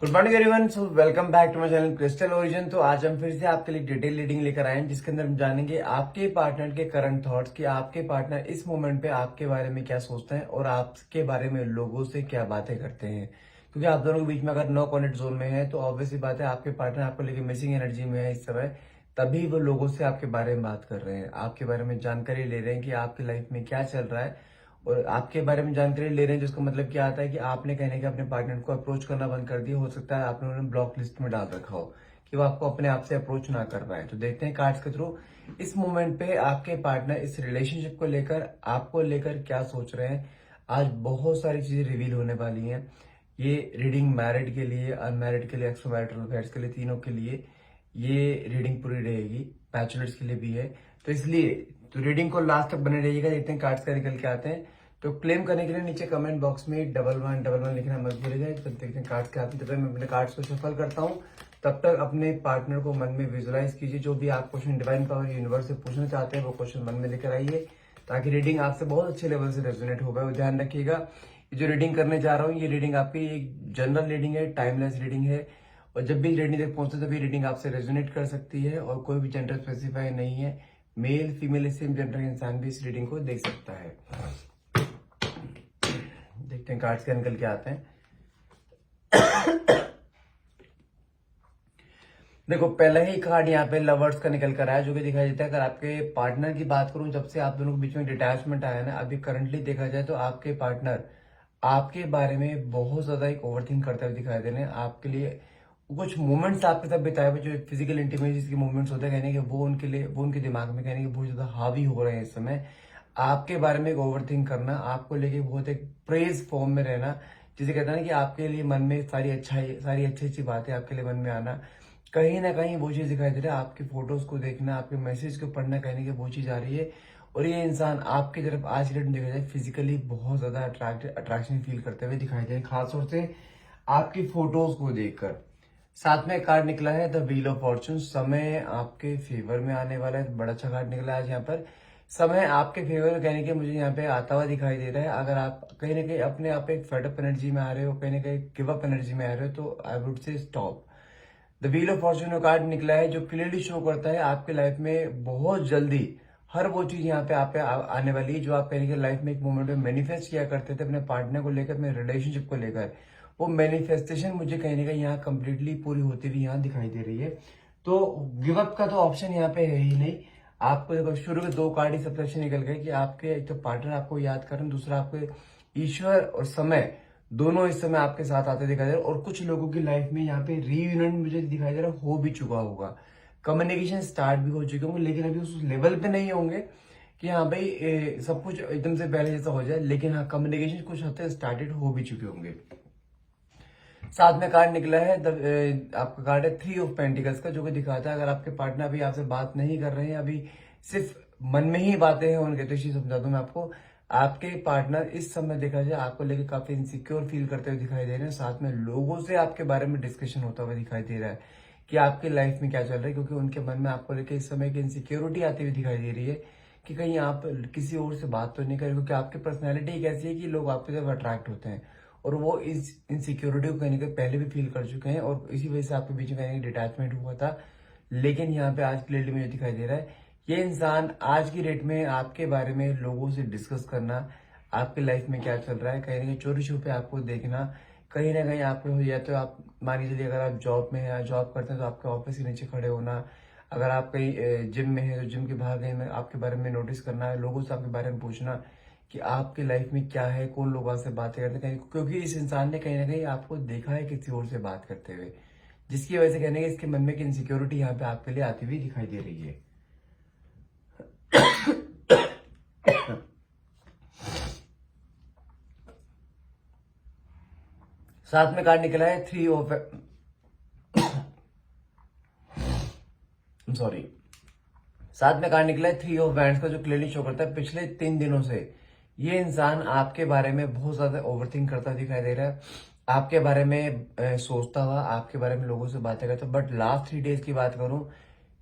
Good morning everyone. So welcome back to my channel Crystal Origin. तो आज हम फिर से आपके लिए डिटेल रीडिंग लेकर आए हैं, जिसके अंदर हम जानेंगे आपके पार्टनर के करंट थॉट्स कि आपके पार्टनर इस मोमेंट पे आपके बारे में क्या सोचते हैं और आपके बारे में लोगों से क्या बातें करते हैं। क्योंकि आप दोनों के बीच में अगर नो कॉन्टेक्ट जोन में है तो ऑब्वियसली बात है, आपके पार्टनर आपको लेकर मिसिंग एनर्जी में है इस समय। तभी वो लोगों से आपके बारे में बात कर रहे हैं, आपके बारे में जानकारी ले रहे हैं कि आपकी लाइफ में क्या चल रहा है और आपके बारे में जानकारी ले रहे हैं। जिसका मतलब क्या आता है कि आपने कहने के अपने पार्टनर को अप्रोच करना बंद कर दिया। हो सकता है आपने उन्हें ब्लॉक लिस्ट में डाल रखा हो कि वो आपको अपने आप से अप्रोच ना कर पाए। तो देखते हैं कार्ड्स के थ्रू इस मोमेंट पे आपके पार्टनर इस रिलेशनशिप को लेकर आपको लेकर क्या सोच रहे हैं। आज बहुत सारी चीजें रिवील होने वाली हैं। ये रीडिंग मैरिड के लिए, अनमैरिड के लिए, एक्स्ट्रोमैरिटल अफेयर्स के लिए, तीनों के लिए ये रीडिंग पूरी रहेगी। बैचलर्स के लिए भी है, तो इसलिए तो रीडिंग को लास्ट तक बने रहिएगा। देखते हैं कार्ड्स का निकल के आते हैं। तो क्लेम करने के लिए नीचे कमेंट बॉक्स में 1111 लिखना मत भूलिएगा। जब देखते हैं कार्ड्स के आते हैं, तब तक मैं अपने कार्ड्स को शफल करता हूँ। तब तक अपने पार्टनर को मन में विजुलाइज कीजिए। जो भी आप क्वेश्चन डिवाइन पावर यूनिवर्स से पूछना चाहते हैं वो क्वेश्चन मन में लेकर आइए, ताकि रीडिंग आपसे बहुत अच्छे लेवल से रेजोनेट होगा। और ध्यान रखिएगा, ये जो रीडिंग करने जा रहा हूँ ये रीडिंग आपकी एक जनरल रीडिंग है, टाइमलेस रीडिंग है। और जब भी रीडिंग तक पहुंचते तभी रीडिंग आपसे रेजोनेट कर सकती है और कोई भी जेंडर स्पेसिफाई नहीं है। मेल फीमेल सेम जेंडर इंसान भी इस रीडिंग को देख सकता है। देखते हैं कार्ड्स के निकल के आते हैं। देखो, पहले ही कार्ड यहाँ पे लवर्स का निकल कर आया, जो कि दिखाई देता है। अगर आपके पार्टनर की बात करूं, जब से आप दोनों के बीच में डिटैचमेंट आया ना, अभी करंटली देखा जाए तो आपके पार्टनर आपके बारे में बहुत ज्यादा एक ओवरथिंक करते हुए दिखाई दे रहे हैं। आपके लिए कुछ मोमेंट्स आपके साथ बिताए हुए, जो फिजिकल इंटीमेसी के मोमेंट्स होते हैं, कहने के वो उनके लिए, वो उनके दिमाग में कहने के बहुत ज्यादा हावी हो रहे हैं इस समय। आपके बारे में एक ओवरथिंक करना, आपको लेके बहुत एक प्रेज फॉर्म में रहना, जिसे कहते हैं ना कि आपके लिए मन में सारी अच्छी अच्छी बातें आपके लिए मन में आना। कहीं ना कहीं वो चीज दिखाई दे रहा है। आपके फोटोज को देखना, आपके मैसेज को पढ़ना, कहने की वो चीज आ रही है। और ये इंसान आपकी तरफ आज के डेट में देखा जाए फिजिकली बहुत ज्यादा अट्रैक्शन फील करते हुए दिखाई दे रहे हैं, खासतौर से आपकी फोटोज को देखकर। साथ में कार्ड निकला है द व्हील ऑफ फॉर्चून। समय आपके फेवर में आने वाला है। बड़ा अच्छा कार्ड निकला है आज यहाँ पर। समय आपके फेवर में कहने के मुझे यहाँ पे आता हुआ दिखाई दे रहा है। अगर आप कहीं ना कहीं अपने आप एक फेडअप एनर्जी में आ रहे हो, कहीं ना कहीं गिव अप एनर्जी में आ रहे हो, तो I would say stop. The wheel of Fortune card निकला है, जो क्लियरली शो करता है आपके लाइफ में बहुत जल्दी हर वो चीज यहाँ पे आप पे आने वाली है, जो आप कहीं ना लाइफ में एक मोमेंट में मैनिफेस्ट किया करते थे अपने पार्टनर को लेकर, अपने रिलेशनशिप को लेकर। वो मैनिफेस्टेशन मुझे कहीं ना कहीं यहाँ कंप्लीटली पूरी होती हुई यहाँ दिखाई दे रही है। तो गिव अप का तो ऑप्शन यहाँ पे है ही नहीं। आपको देखो, शुरू के दो कार्ड ही सबसे अच्छे निकल गए कि आपके एक तो पार्टनर आपको याद कर रहे हैं, दूसरा आपके ईश्वर और समय दोनों इस समय आपके साथ आते दिखाई दे रहे हैं। और कुछ लोगों की लाइफ में यहाँ पे रीयूनियन मुझे दिखाई दे रहा है हो भी चुका होगा, कम्युनिकेशन स्टार्ट भी हो चुके होंगे, लेकिन अभी उस लेवल पे नहीं होंगे कि हाँ भाई सब कुछ एकदम से पहले जैसा हो जाए, लेकिन हाँ कम्युनिकेशन कुछ हद तक स्टार्टेड हो भी चुके होंगे। साथ में कार्ड निकला है आपका कार्ड है 3 ऑफ पेंटिकल्स का, जो कि दिखाता है अगर आपके पार्टनर अभी आपसे बात नहीं कर रहे हैं, अभी सिर्फ मन में ही बातें हैं उनके, तो इसी समझा दूं मैं आपको। आपके पार्टनर इस समय देखा जाए आपको लेकर काफी इनसिक्योर फील करते हुए दिखाई दे रहे हैं। साथ में लोगों से आपके बारे में डिस्कशन होता हुआ दिखाई दे रहा है कि आपकी लाइफ में क्या चल रहा है, क्योंकि उनके मन में आपको लेकर इस समय की इनसिक्योरिटी आती हुई दिखाई दे रही है कि कहीं आप किसी और से बात तो नहीं करें, क्योंकि आपकी पर्सनैलिटी एक ऐसी है कि लोग आपकी तरफ अट्रैक्ट होते हैं। और वो इस इनसिक्योरिटी को कहीं ना कहीं पहले भी फील कर चुके हैं और इसी वजह से आपके बीच में कहीं डिटैचमेंट हुआ था। लेकिन यहाँ पे आज क्लियरली मुझे दिखाई दे रहा है ये इंसान आज की डेट में आपके बारे में लोगों से डिस्कस करना, आपके लाइफ में क्या चल रहा है, कहीं ना कहीं चोरी छुपे आपको देखना, कहीं ना कहीं आपको, या तो आप मान के चलिए अगर आप जॉब में हैं या जॉब करते हैं तो आपके ऑफिस के नीचे खड़े होना, अगर आप कहीं जिम में है तो जिम के बाहर कहीं आपके बारे में नोटिस करना है, लोगों से आपके बारे में पूछना कि आपकी लाइफ में क्या है, कौन लोग आपसे बातें करते हैं, क्योंकि इस इंसान ने कहीं ना कहीं आपको देखा है किसी और से बात करते हुए, जिसकी वजह से कहने के इसके मन में की इनसिक्योरिटी यहाँ पे आपके लिए आती हुई दिखाई दे रही है। साथ में कार्ड निकला है 3 ऑफ सॉरी साथ में कार्ड निकला है 3 ऑफ वैंड्स का, जो क्लियरली शो करता है पिछले 3 दिनों से ये इंसान आपके बारे में बहुत ज्यादा ओवरथिंक करता दिखाई दे रहा है, आपके बारे में सोचता हुआ, आपके बारे में लोगों से बातें करता। बट लास्ट 3 डेज की बात करूं,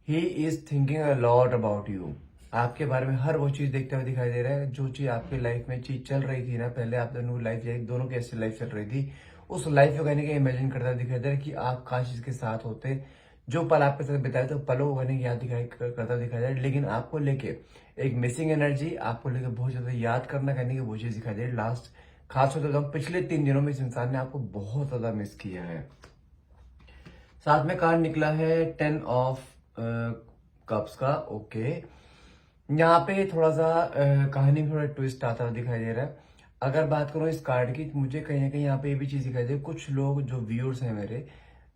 he is thinking a lot about you. आपके बारे में हर वो चीज देखते हुए दिखाई दे रहा है, जो चीज आपकी लाइफ में चीज चल रही थी ना, पहले आप दोनों लाइफ दोनों की ऐसी लाइफ चल रही थी, उस लाइफ को कहने का इमेजिन करता दिखाई दे रहा है कि आप काश इसके साथ होते, जो पल आपके साथ बिताए तो पलों को कहने की याद करता दिखाई दे रहा है। लेकिन आपको लेके एक मिसिंग एनर्जी, आपको लेके बहुत ज्यादा याद करना कहने की वो चीज दिखाई दे रही है। लास्ट खास तौर पर पिछले 3 दिनों में इस इंसान ने आपको बहुत ज्यादा मिस किया है। साथ में कार्ड निकला है 10 ऑफ कप्स का। ओके, यहाँ पे थोड़ा सा कहानी में थोड़ा ट्विस्ट आता हुआ दिखाई दे रहा है। अगर बात करूँ इस कार्ड की, मुझे कहीं ना कहीं यहाँ पे ये भी चीज दिखाई दे, कुछ लोग जो व्यूअर्स हैं मेरे,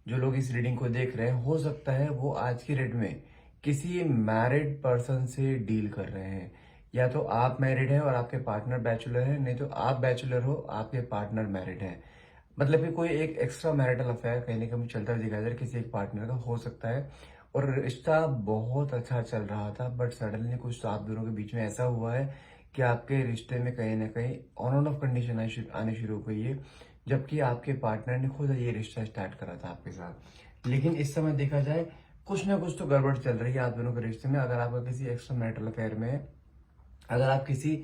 जो लोग इस रीडिंग को देख रहे हैं, हो सकता है वो आज की डेट में किसी मैरिड पर्सन से डील कर रहे हैं। या तो आप मैरिड हैं और आपके पार्टनर बैचलर है, नहीं तो आप बैचलर हो, आपके पार्टनर मैरिड है। मतलब कि कोई एक एक्स्ट्रा मैरिटल अफेयर कहीं ना कहीं चलता हुआ दिखाई दे रहा है, किसी एक पार्टनर का हो सकता है। और रिश्ता बहुत अच्छा चल रहा था, बट सडनली कुछ आप दोनों के बीच में ऐसा हुआ है कि आपके रिश्ते में कहीं ना कहीं ऑन ऑफ कंडीशन आनी शुरू हो गई है, जबकि आपके पार्टनर ने खुद ये रिश्ता स्टार्ट करा था आपके साथ। लेकिन इस समय देखा जाए कुछ ना कुछ तो गड़बड़ चल रही है आप दोनों के रिश्ते में। अगर आपका किसी एक्स्ट्रा मैरिटल अफेयर में है, अगर आप किसी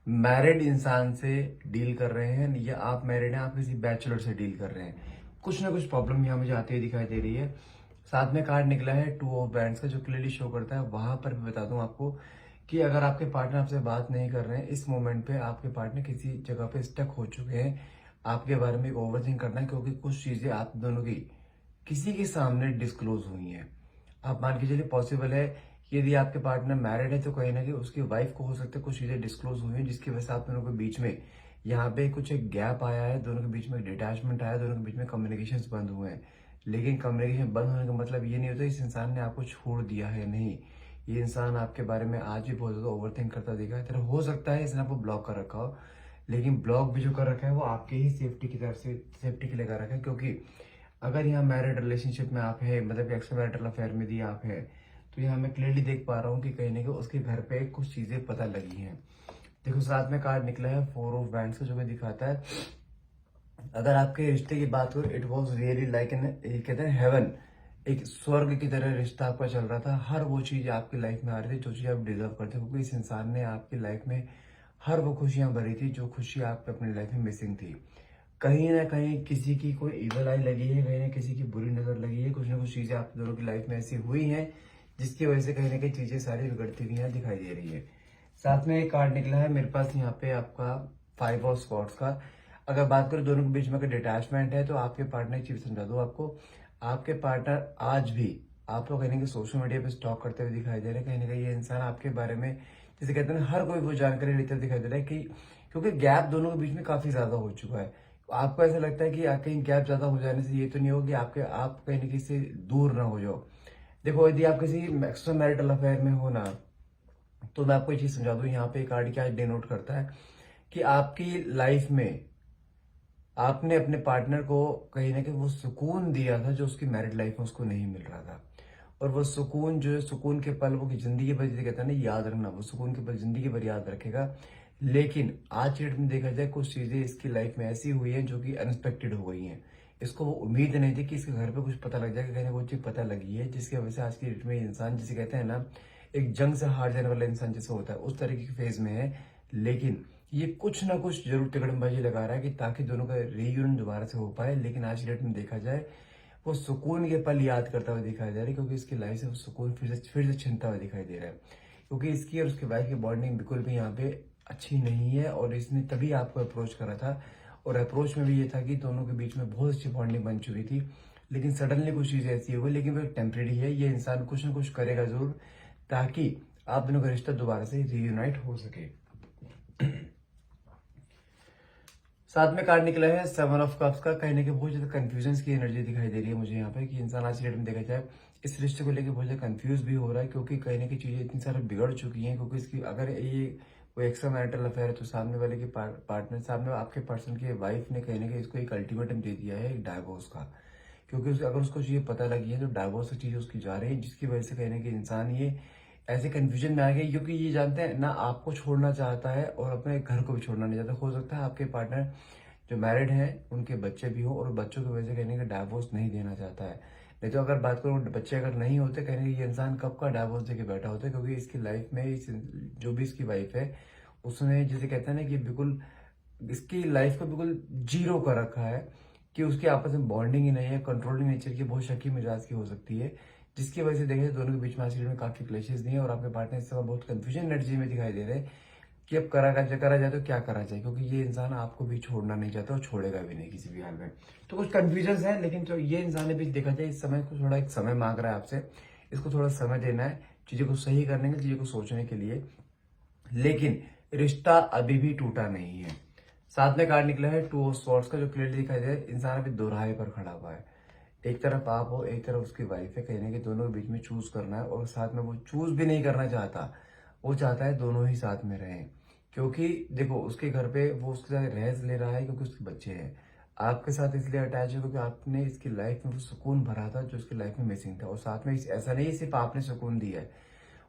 मैरिड इंसान से डील कर रहे हैं, या आप मैरिड हैं, आप किसी बैचलर से डील कर रहे हैं, कुछ ना कुछ प्रॉब्लम यहाँ मुझे आती हुई दिखाई दे रही है। साथ में कार्ड निकला है 2 ऑफ बैंड्स का, जो क्लियरली शो करता है, वहां पर भी बता दूं आपको कि अगर आपके पार्टनर आपसे बात नहीं कर रहे हैं इस मोमेंट पे, आपके पार्टनर किसी जगह पे स्टक हो चुके हैं, आपके बारे में ओवरथिंक करना है, क्योंकि कुछ चीजें आप दोनों की किसी के सामने डिस्क्लोज हुई हैं। आप मान के चलिए पॉसिबल है कि यदि आपके पार्टनर मैरिड है तो कहीं ना कहीं उसकी वाइफ को हो सकता है कुछ चीजें डिस्क्लोज हुई हैं, जिसकी वजह से आप दोनों के बीच में यहाँ पे कुछ एक गैप आया है, दोनों के बीच में डिटैचमेंट आया, दोनों के बीच में कम्युनिकेशन बंद हुए हैं। लेकिन कम्युनिकेशन बंद होने का मतलब ये नहीं होता इस इंसान ने आपको छोड़ दिया है, नहीं। ये इंसान आपके बारे में आज भी बहुत ज्यादा ओवरथिंक करता दिखा है। तरह हो सकता है इसने आपको ब्लॉक कर रखा हो, लेकिन ब्लॉक भी जो कर रखा है वो आपके ही सेफ्टी की तरफ से, सेफ्टी के लिए कर रखा है। क्योंकि अगर यहाँ मैरिड रिलेशनशिप में आप है, मतलब एक्स्ट्रा मैरिटल अफेयर में भी आप है, तो यहाँ मैं क्लियरली देख पा रहा हूँ कि कहीं ना कहीं उसके घर पे कुछ चीजें पता लगी हैं। देखो साथ में कार्ड निकला है 4 ऑफ बैंड्स का, जो कि दिखाता है अगर आपके रिश्ते की बात करो, it was really like an, कहते हैं हेवन, एक स्वर्ग की तरह रिश्ता आपका चल रहा था। हर वो चीज आपकी लाइफ में आ रही थी जो चीज आप डिजर्व करते, क्योंकि इस इंसान ने आपकी लाइफ में हर वो खुशियां भरी थी जो खुशी आपके अपनी लाइफ में मिसिंग थी। कहीं ना कहीं किसी की कोई इवल आई लगी है, कहीं ना किसी की बुरी नजर लगी है, कुछ ना कुछ चीजें आप दोनों की लाइफ में ऐसी हुई हैं जिसकी वजह से कहीं ना कहीं चीजें सारी बिगड़ती हुई यहाँ दिखाई दे रही है। साथ में एक कार्ड निकला है मेरे पास यहाँ पे आपका 5 ऑफ स्वॉर्ड्स का। अगर बात करें दोनों के बीच में अगर डिटैचमेंट है तो आपके पार्टनर की चीज समझा दो आपको, आपके पार्टनर आज भी आपको कहीं ना कहीं सोशल मीडिया पे स्टॉक करते हुए दिखाई दे रहे हैं। कहीं ना कहीं ये इंसान आपके बारे में, जैसे कहते हैं ना, हर कोई वो जानकारी लेते हुए दिखाई दे रहा है कि क्योंकि गैप दोनों के बीच में काफी ज्यादा हो चुका है। आपको ऐसा लगता है कि कहीं गैप ज्यादा हो जाने से ये तो नहीं हो कि आप कहीं ना कहीं से दूर ना हो जाओ। देखो यदि आप किसी एक्स्ट्रा मैरिटल अफेयर में हो ना, तो मैं आपको ये चीज समझा दूं, यहाँ पे कार्ड क्या डिनोट करता है कि आपकी लाइफ में आपने अपने पार्टनर को कहीं ना कहीं वो सुकून दिया था जो उसकी मैरिड लाइफ में उसको नहीं मिल रहा था। और वो सुकून जो है, सुकून के पल वो की जिंदगी भर, जिसे कहता है ना याद रखना, वो सुकून के पल जिंदगी भर याद रखेगा। लेकिन आज की डेट में देखा जाए कुछ चीजें इसकी लाइफ में ऐसी हुई हैं जो कि अनएक्सपेक्टेड हो गई हैं। इसको वो उम्मीद नहीं थी कि इसके घर पे कुछ पता लग जाएगा, कहीं ना वो चीज पता लगी है, जिसकी वजह से आज की डेट में इंसान, जिसे कहते हैं ना एक जंग से हार जाने वाला इंसान जैसे होता है, उस तरीके के फेज में है। लेकिन ये कुछ ना कुछ जरूर तिकड़मबाजी लगा रहा है कि ताकि दोनों का रीयूनियन दोबारा से हो पाए। लेकिन आज की डेट में देखा जाए वो सुकून के पल याद करता हुआ दिखाई दे रहा है, क्योंकि इसकी लाइफ से वो सुकून फिर से छिनता हुआ दिखाई दे रहा है। क्योंकि इसकी और उसके वाइफ की बॉन्डिंग बिल्कुल भी यहाँ पे अच्छी नहीं है, और इसने तभी आपको अप्रोच करा था। और अप्रोच में भी ये था कि दोनों के बीच में बहुत अच्छी बॉन्डिंग बन चुकी थी। लेकिन सडनली कुछ चीजें ऐसी हो गई, लेकिन वो टेम्परेरी है। ये इंसान कुछ ना कुछ करेगा जरूर ताकि आप दोनों का रिश्ता दोबारा से रीयूनाइट हो सके। साथ में कार्ड निकला है 7 ऑफ कप्स का। कहीं ना कहीं बहुत ज्यादा कंफ्यूजन की एनर्जी दिखाई दे रही है मुझे यहाँ पे, कि इंसान आज की डेट में देखा जाए इस रिश्ते को लेकर बहुत ज्यादा कंफ्यूज भी हो रहा है, क्योंकि कहीं ना कहीं चीजें इतनी सारी बिगड़ चुकी हैं। क्योंकि इसकी अगर ये कोई एक्स्ट्रा मैरिटल अफेयर है तो सामने वाले के पार्टनर, सामने आपके पर्सन की वाइफ ने कहीं ना कहीं इसको एक अल्टीमेटम दे दिया है, एक डाइवोर्स का। क्योंकि अगर उसको चीजें पता लगी है तो डाइवोर्स की चीजें उसकी जा रही है, जिसकी वजह से कहीं ना कहीं इंसान ये ऐसे कंफ्यूजन में आ गए, क्योंकि ये जानते हैं ना आपको छोड़ना चाहता है और अपने घर को भी छोड़ना नहीं चाहता। हो सकता है आपके पार्टनर जो मैरिड हैं उनके बच्चे भी हो, और बच्चों की वजह से कहने का डाइवोर्स नहीं देना चाहता है। नहीं तो अगर बात करूँ बच्चे अगर नहीं होते, कहने ये इंसान कब का डाइवोर्स देके बैठा होता है। क्योंकि इसकी लाइफ में जो भी इसकी वाइफ है, उसने जिसे कहते हैं ना कि बिल्कुल इसकी लाइफ को बिल्कुल जीरो कर रखा है। कि उसकी आपस में बॉन्डिंग ही नहीं है, कंट्रोलिंग नेचर की, बहुत शकी मिजाज की हो सकती है, जिसकी वजह से देखिए दोनों के बीच में आज के डेट में काफी क्लेशेस नहीं है और आपके पार्टनर इस समय बहुत कंफ्यूजन एनर्जी में दिखाई दे रहे हैं कि अब करा जाए तो क्या करा जाए, क्योंकि ये इंसान आपको भी छोड़ना नहीं चाहता और छोड़ेगा भी नहीं किसी भी हाल में। तो कुछ कंफ्यूजन है, लेकिन जो ये इंसान ने भी देखा जाए इस समय को थोड़ा एक समय मांग रहा है आपसे, इसको थोड़ा समय देना है चीजों को सही करने के, चीजों को सोचने के लिए। लेकिन रिश्ता अभी भी टूटा नहीं है। साथ में कार्ड निकला है टू ऑफ स्वॉर्ड्स का, जो क्लियरली दिखाई दे रहा है इंसान अभी दोराहे पर खड़ा हुआ है। एक तरफ आप हो, एक तरफ उसकी वाइफ है, कहीं ना कहीं दोनों के बीच में चूज करना है, और साथ में वो चूज भी नहीं करना चाहता, वो चाहता है दोनों ही साथ में रहें। क्योंकि देखो उसके घर पे वो उसके साथ रह ले रहा है क्योंकि उसके बच्चे हैं, आपके साथ इसलिए अटैच है क्योंकि आपने इसकी लाइफ में वो सुकून भरा था जो उसकी लाइफ में मिसिंग था। और साथ में ऐसा नहीं सिर्फ आपने सुकून दिया है,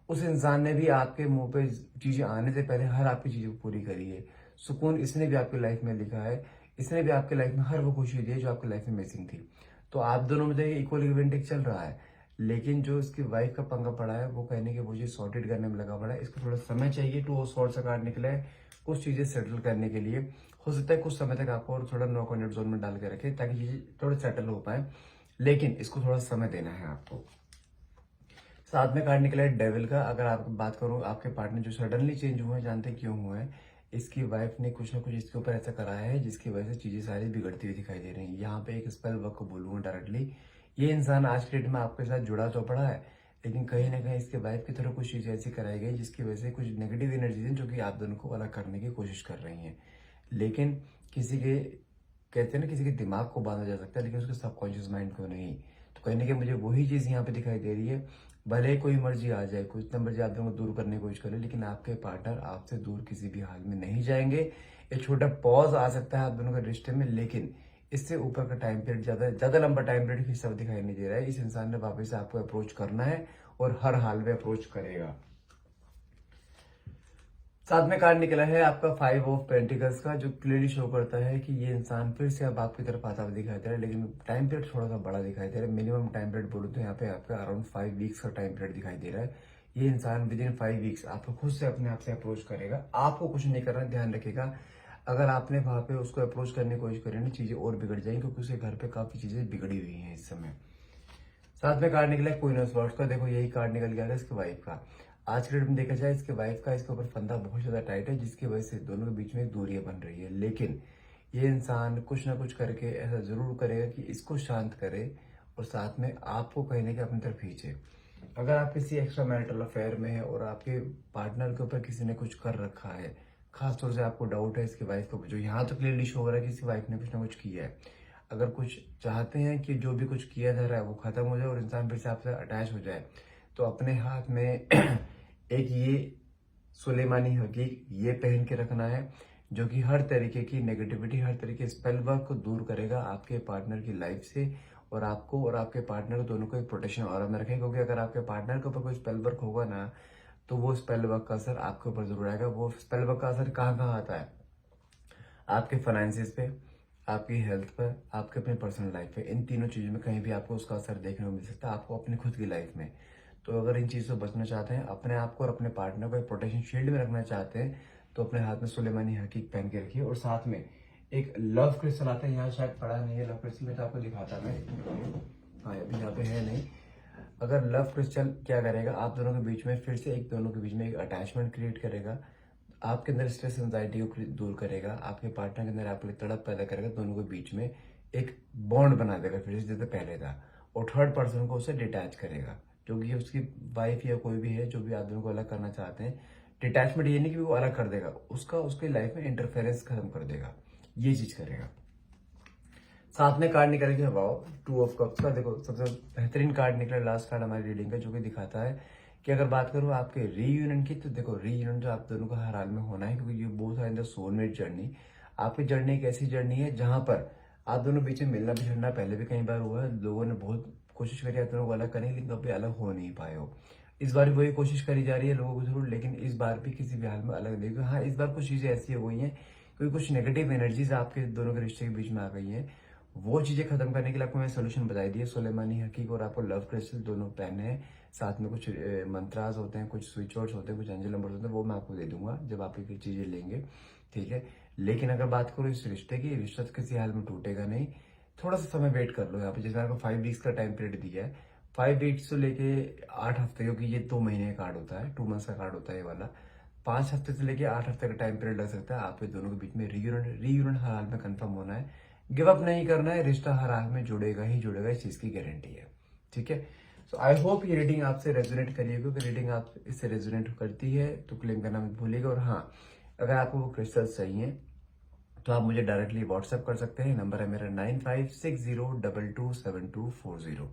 उस इंसान ने भी आपके मुंह पे चीजें आने से पहले हर आपकी चीजों को पूरी करी है। सुकून इसने भी आपकी लाइफ में लिखा है, इसने भी आपकी लाइफ में हर वो खुशी दी है जो आपकी लाइफ में मिसिंग थी। तो आप दोनों में देखिए इक्वल गिव एंड टेक चल रहा है, लेकिन जो इसकी वाइफ का पंगा पड़ा है वो कहने की वो चीज सॉर्टेड करने में लगा पड़ा है। इसको थोड़ा समय चाहिए, टू ऑफ स्वॉर्ड्स का कार्ड निकला है कुछ चीजें सेटल करने के लिए। हो सकता है कुछ समय तक आपको और थोड़ा नो कॉन्टेक्ट जोन में डाल के रखे ताकि चीजें थोड़े सेटल हो पाए, लेकिन इसको थोड़ा समय देना है आपको। साथ में कार्ड निकला है डेविल का। अगर आप बात करूं आपके पार्टनर जो सडनली चेंज हुए हैं, जानते क्यों हुए हैं? इसकी वाइफ ने कुछ ना कुछ इसके ऊपर ऐसा कराया है जिसकी वजह से चीजें सारी बिगड़ती हुई दिखाई दे रही हैं। यहाँ पे एक स्पेल वर्क को बोलूंगा डायरेक्टली, ये इंसान आज के डेट में आपके साथ जुड़ा तो पड़ा है, लेकिन कहीं ना कहीं इसके वाइफ की तरफ कुछ चीजें ऐसी कराई गई जिसकी वजह से कुछ नेगेटिव एनर्जीज हैं जो कि आप दोनों को अलग करने की कोशिश कर रही हैं। लेकिन किसी के कहते हैं ना किसी के दिमाग को बांधा जा सकता है, लेकिन उसके सबकॉन्शियस माइंड को नहीं। तो कहीं ना कहीं मुझे वही चीज यहाँ पे दिखाई दे रही है। भले ही कोई मर्जी आ जाए, कोई इतना मर्जी आप दोनों को दूर करने की कोशिश करे, लेकिन आपके पार्टनर आपसे दूर किसी भी हाल में नहीं जाएंगे। एक छोटा पॉज आ सकता है आप दोनों के रिश्ते में, लेकिन इससे ऊपर का टाइम पीरियड ज्यादा ज्यादा लंबा टाइम पीरियड हिस्सा दिखाई नहीं दे रहा है। इस इंसान ने वापस से आपको अप्रोच करना है और हर हाल में अप्रोच करेगा। साथ में कार्ड निकला है आपका फाइव ऑफ पेंटिकल्स का, जो क्लियरली शो करता है कि ये इंसान फिर से अब आपकी तरफ आता हुआ दिखाई दे रहा है, लेकिन टाइम पीरियड थोड़ा सा बड़ा दिखाई दे रहा है। मिनिमम टाइम पीरियड बोलूँ तो यहाँ पे आपका अराउंड 5 वीक्स का टाइम पीरियड दिखाई दे रहा है। ये इंसान विद इन 5 वीक्स आपको खुद से अपने आप से अप्रोच करेगा, आपको कुछ नहीं करना, ध्यान रखिएगा। अगर आपने वहां पे उसको अप्रोच करने की कोशिश करी ना, चीजें और बिगड़ जाएंगी क्योंकि उसके घर पे काफी चीजें बिगड़ी हुई हैं इस समय। साथ में कार्ड निकला है क्वीन ऑफ स्वॉर्ड्स का। देखो यही कार्ड निकल गया था इसके वाइफ का। आज के डेट में देखा जाए इसके वाइफ का इसके ऊपर फंदा बहुत ज्यादा टाइट है, जिसकी वजह से दोनों के बीच में दूरियां बन रही है। लेकिन ये इंसान कुछ ना कुछ करके ऐसा जरूर करेगा कि इसको शांत करे और साथ में आपको कहने के अपनी तरफ खींचे। अगर आप किसी एक्स्ट्रा मैरिटल अफेयर में है और आपके पार्टनर के ऊपर किसी ने कुछ कर रखा है, खासतौर से आपको डाउट है इसकी वाइफ को, जो यहाँ तो क्लियरली शो हो रहा है कि इसकी वाइफ ने कुछ ना कुछ किया है। अगर कुछ चाहते हैं कि जो भी कुछ किया जा रहा है वो खत्म हो जाए और इंसान फिर से आपसे अटैच हो जाए, तो अपने हाथ में एक ये सुलेमानी हकीक ये पहन के रखना है, जो कि हर तरीके की नेगेटिविटी, हर तरीके स्पेल वर्क को दूर करेगा आपके पार्टनर की लाइफ से, और आपको और आपके पार्टनर दोनों को एक प्रोटेक्शन ऑरा में रखें। क्योंकि अगर आपके पार्टनर के ऊपर कोई स्पेल वर्क होगा ना, तो वो स्पेल वर्क का असर आपके ऊपर जरूर आएगा। वो स्पेल वर्क का असर कहाँ कहाँ आता है? आपके फाइनेंसिस पे, आपकी हेल्थ पर, आपके अपने पर्सनल लाइफ पे, इन तीनों चीजों में कहीं भी आपको उसका असर देखने को मिल सकता है, आपको अपनी खुद की लाइफ में। तो अगर इन चीजों से बचना चाहते हैं, अपने आप को और अपने पार्टनर को एक प्रोटेक्शन शील्ड में रखना चाहते हैं, तो अपने हाथ में सुलेमानी हकीक पहन के रखिए। और साथ में एक लव क्रिस्टल आता है, यहाँ शायद पड़ा नहीं है लव क्रिस्टल, में तो आपको दिखाता मैं। हाँ अभी यहाँ पे है नहीं। अगर लव क्रिस्टल क्या करेगा, आप दोनों के बीच में फिर से एक दोनों के बीच में एक अटैचमेंट क्रिएट करेगा, आपके अंदर स्ट्रेस एंजाइटी को दूर करेगा, आपके पार्टनर के अंदर आपके लिए तड़प पैदा करेगा, दोनों के बीच में एक बॉन्ड बना देगा फिर से जैसे पहले था। और थर्ड पर्सन को उससे डिटैच करेगा, जो कि उसकी वाइफ या कोई भी है जो भी आप दोनों को अलग करना चाहते हैं। डिटैचमेंट ये नहीं कि वो अलग कर देगा, उसका उसकी लाइफ में इंटरफेरेंस खत्म कर देगा, ये चीज करेगा। साथ में कार्ड निकल गया वाओ, टू ऑफ कप्स का। देखो सबसे बेहतरीन कार्ड निकला लास्ट कार्ड हमारी रीडिंग का, जो कि दिखाता है कि अगर बात करूं आपके रीयूनियन की, तो देखो रीयूनियन जो आप दोनों को हर हाल में होना है, क्योंकि ये both are in the soulmate journey. आपकी जर्नी एक ऐसी जर्नी है जहां पर आप दोनों बीच में मिलना बिछड़ना पहले भी कई बार हुआ है, लोगों ने बहुत कोशिश करी आप दोनों को अलग करने की, लेकिन कभी अलग हो नहीं पाए हो। इस बार भी वही कोशिश करी जा रही है लोगों को जरूर, लेकिन इस बार भी किसी भी हाल में अलग नहीं हुआ। हाँ इस बार कुछ चीजें ऐसी हो गई हैं, क्योंकि कुछ नेगेटिव एनर्जीज आपके दोनों के रिश्ते के बीच में आ गई हैं। वो चीजें खत्म करने के लिए आपको मैं सोल्यूशन बताई दी है, सुलेमानी हकीक और आपको लव क्रिस्टल दोनों पहनने हैं। साथ में कुछ मंत्रास होते हैं, कुछ स्विच वर्ड्स होते हैं, कुछ एंजल नंबर्स होते हैं, वो मैं आपको दे दूंगा जब आप ये चीजें लेंगे, ठीक है। लेकिन अगर बात करो इस रिश्ते की, रिश्ता तो किसी हाल में टूटेगा नहीं। थोड़ा सा समय वेट कर लो। यहाँ पे जैसे आपको 5 वीक्स का टाइम पीरियड दिया है, 5 वीक्स से लेके 8 हफ्ते, क्योंकि ये 2 महीने का कार्ड होता है, 2 मंथ्स का कार्ड होता है ये वाला। 5 हफ्ते से लेके 8 हफ्ते का टाइम पीरियड लग सकता है। आपके दोनों के बीच में रीयूनियन हर हाल में कंफर्म होना है। गिव अप नहीं करना है, रिश्ता हर हाल में जुड़ेगा ही जुड़ेगा, इस चीज की गारंटी है। ठीक है, सो आई होप ये रीडिंग आपसे रेजोनेट करिएगा। अगर रीडिंग आप इससे रेजोनेट करती है तो क्लेम करना मत भूलिएगा। और हाँ, अगर आपको वो क्रिस्टल्स चाहिए तो आप मुझे डायरेक्टली व्हाट्सएप कर सकते हैं। नंबर है मेरा 9560227240।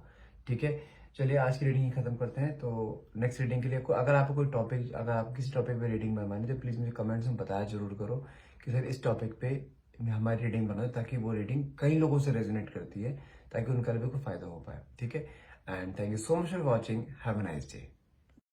ठीक है, चलिए आज की रीडिंग ही खत्म करते हैं। तो नेक्स्ट रीडिंग के लिए अगर आपको कोई टॉपिक, अगर आप किसी टॉपिक पे रीडिंग बनवानी तो प्लीज मुझे कमेंट्स में बताया जरूर करो कि सर इस टॉपिक पे हमारी रीडिंग बना, ताकि वो रीडिंग कई लोगों से रेजोनेट करती है, ताकि उनका भी कोई फायदा हो पाए। ठीक है, and thank you so much for watching. Have a nice day.